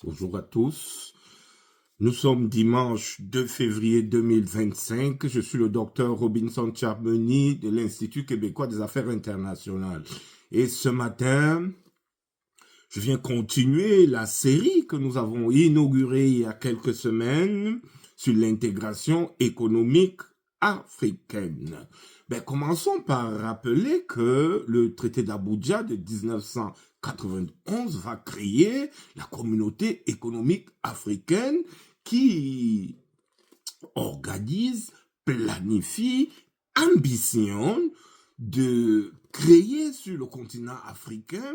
Bonjour à tous. Nous sommes dimanche 2 février 2025. Je suis le docteur Robinson Charbonnier de l'Institut québécois des affaires internationales. Et ce matin, je viens continuer la série que nous avons inaugurée il y a quelques semaines sur l'intégration économique africaine. Commençons par rappeler que le traité d'Abuja de 1991 va créer la communauté économique africaine qui organise, planifie, ambitionne de créer sur le continent africain,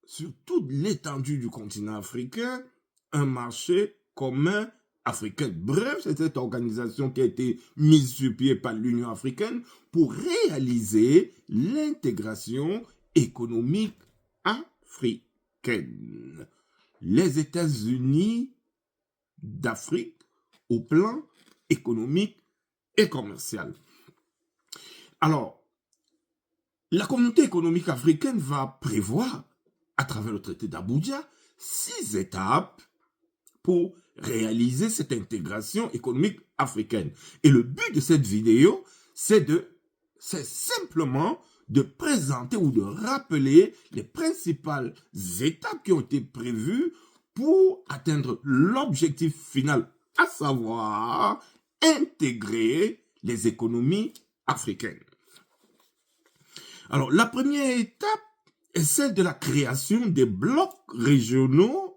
sur toute l'étendue du continent africain, un marché commun africain. Bref, c'est cette organisation qui a été mise sur pied par l'Union africaine pour réaliser l'intégration économique africaine. Les États-Unis d'Afrique au plan économique et commercial. Alors, la communauté économique africaine va prévoir, à travers le traité d'Abuja, 6 étapes pour réaliser cette intégration économique africaine. Et le but de cette vidéo, c'est simplement de présenter ou de rappeler les principales étapes qui ont été prévues pour atteindre l'objectif final, à savoir intégrer les économies africaines. Alors, la première étape est celle de la création des blocs régionaux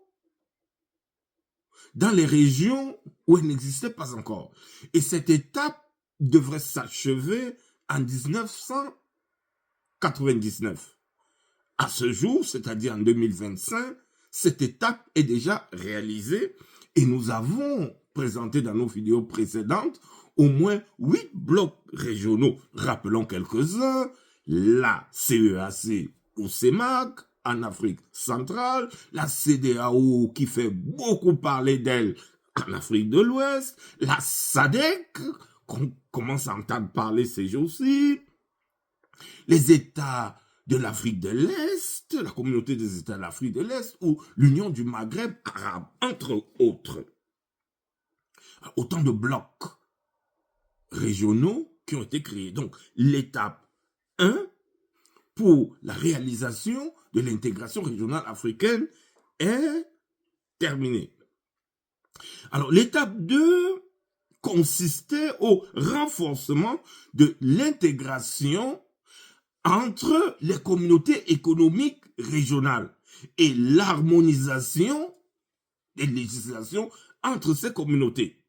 dans les régions où elle n'existait pas encore. Et cette étape devrait s'achever en 1999. À ce jour, c'est-à-dire en 2025, cette étape est déjà réalisée et nous avons présenté dans nos vidéos précédentes au moins 8 blocs régionaux. Rappelons quelques-uns: la CEAC ou CEMAC en Afrique centrale, la CEDEAO qui fait beaucoup parler d'elle en Afrique de l'Ouest, la SADC qu'on commence à entendre parler ces jours-ci, les États de l'Afrique de l'Est, la communauté des États de l'Afrique de l'Est ou l'Union du Maghreb arabe, entre autres. Autant de blocs régionaux qui ont été créés. Donc, l'étape 1 pour la réalisation de l'intégration régionale africaine est terminée. Alors, l'étape 2 consistait au renforcement de l'intégration entre les communautés économiques régionales et l'harmonisation des législations entre ces communautés.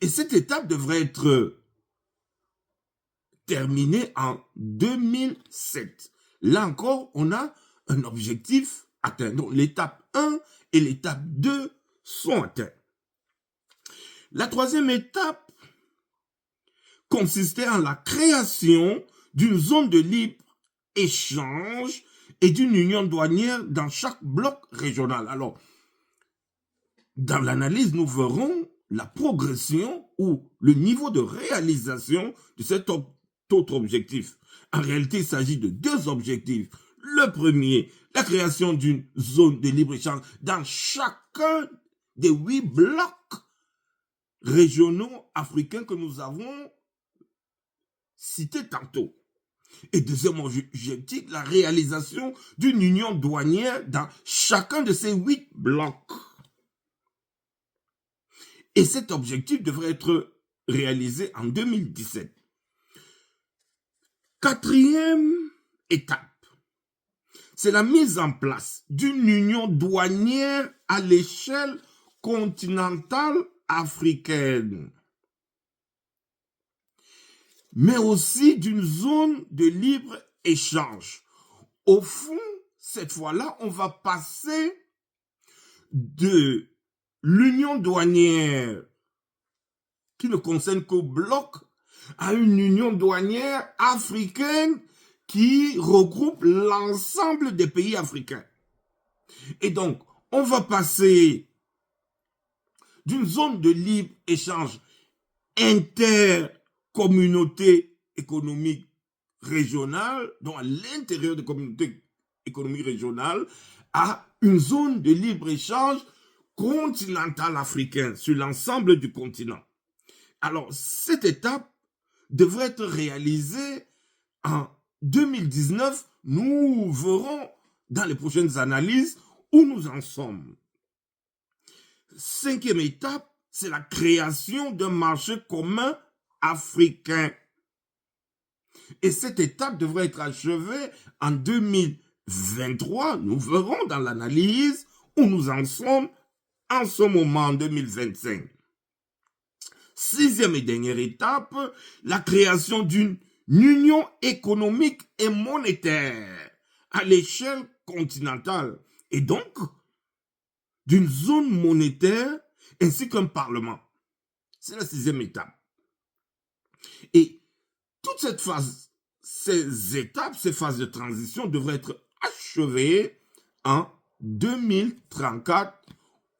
Et cette étape devrait être terminée en 2007. Là encore, on a un objectif atteint. Donc, l'étape 1 et l'étape 2 sont atteints. La troisième étape consistait en la création d'une zone de libre-échange et d'une union douanière dans chaque bloc régional. Alors, dans l'analyse, nous verrons la progression ou le niveau de réalisation de cet autre objectif. En réalité, il s'agit de 2 objectifs. Le premier, la création d'une zone de libre-échange dans chacun des 8 blocs régionaux africains que nous avons cités tantôt. Et deuxième objectif, la réalisation d'une union douanière dans chacun de ces 8 blocs. Et cet objectif devrait être réalisé en 2017. Quatrième étape, c'est la mise en place d'une union douanière à l'échelle continentale africaine, mais aussi d'une zone de libre-échange. Au fond, cette fois-là, on va passer de l'union douanière qui ne concerne qu'au bloc à une union douanière africaine qui regroupe l'ensemble des pays africains. Et donc, on va passer d'une zone de libre-échange intercommunauté économique régionale, donc à l'intérieur des communautés économie régionale, à une zone de libre-échange continentale africaine sur l'ensemble du continent. Alors, cette étape devrait être réalisée en 2019. Nous verrons dans les prochaines analyses où nous en sommes. Cinquième étape, c'est la création d'un marché commun africain. Et cette étape devrait être achevée en 2023. Nous verrons dans l'analyse où nous en sommes en ce moment, en 2025. Sixième et dernière étape, la création d'une union économique et monétaire à l'échelle continentale et donc d'une zone monétaire ainsi qu'un parlement. C'est la sixième étape. Et toute cette phase, ces étapes, ces phases de transition devraient être achevées en 2034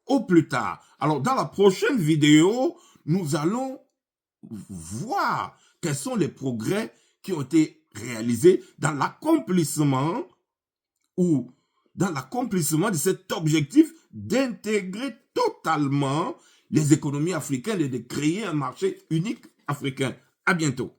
au plus tard. Alors, dans la prochaine vidéo, nous allons voir quels sont les progrès qui ont été réalisés dans l'accomplissement de cet objectif d'intégrer totalement les économies africaines et de créer un marché unique africain. À bientôt.